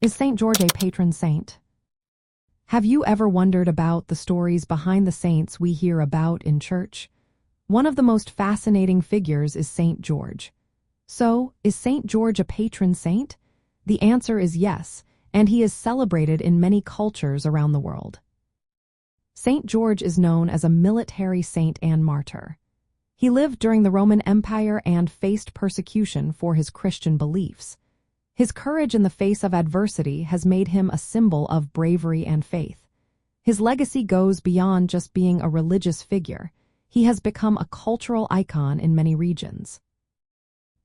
Is St. George a patron saint? Have you ever wondered about the stories behind the saints we hear about in church? One of the most fascinating figures is St. George. So, is St. George a patron saint? The answer is yes, and he is celebrated in many cultures around the world. St. George is known as a military saint and martyr. He lived during the Roman Empire and faced persecution for his Christian beliefs. His courage in the face of adversity has made him a symbol of bravery and faith. His legacy goes beyond just being a religious figure. He has become a cultural icon in many regions.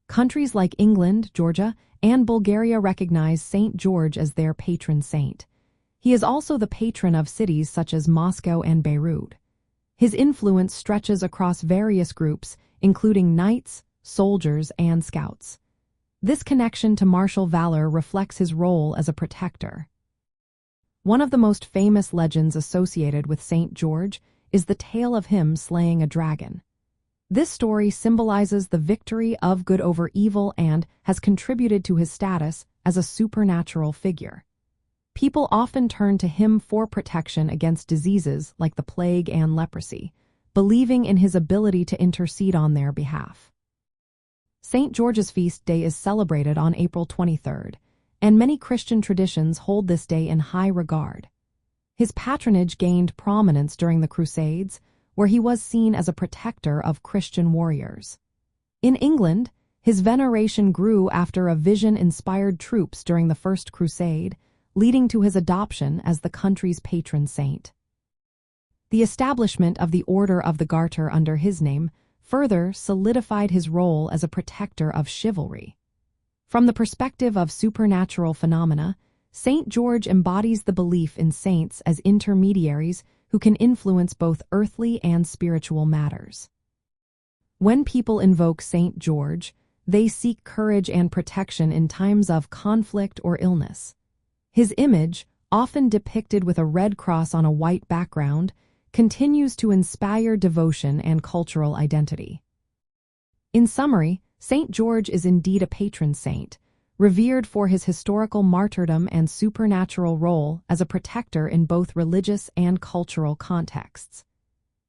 Countries like England, Georgia, and Bulgaria recognize St. George as their patron saint. He is also the patron of cities such as Moscow and Beirut. His influence stretches across various groups, including knights, soldiers, and scouts. This connection to martial valor reflects his role as a protector. One of the most famous legends associated with St. George is the tale of him slaying a dragon. This story symbolizes the victory of good over evil and has contributed to his status as a supernatural figure. People often turn to him for protection against diseases like the plague and leprosy, believing in his ability to intercede on their behalf. St. George's feast day is celebrated on April 23rd, and many Christian traditions hold this day in high regard. His patronage gained prominence during the Crusades, where he was seen as a protector of Christian warriors. In England, his veneration grew after a vision inspired troops during the First Crusade, leading to his adoption as the country's patron saint. The establishment of the Order of the Garter under his name further solidified his role as a protector of chivalry. From the perspective of supernatural phenomena, St. George embodies the belief in saints as intermediaries who can influence both earthly and spiritual matters. When people invoke St. George, they seek courage and protection in times of conflict or illness. His image, often depicted with a red cross on a white background, continues to inspire devotion and cultural identity. In summary, St. George is indeed a patron saint, revered for his historical martyrdom and supernatural role as a protector in both religious and cultural contexts.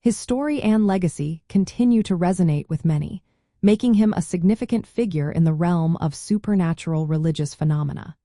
His story and legacy continue to resonate with many, making him a significant figure in the realm of supernatural religious phenomena.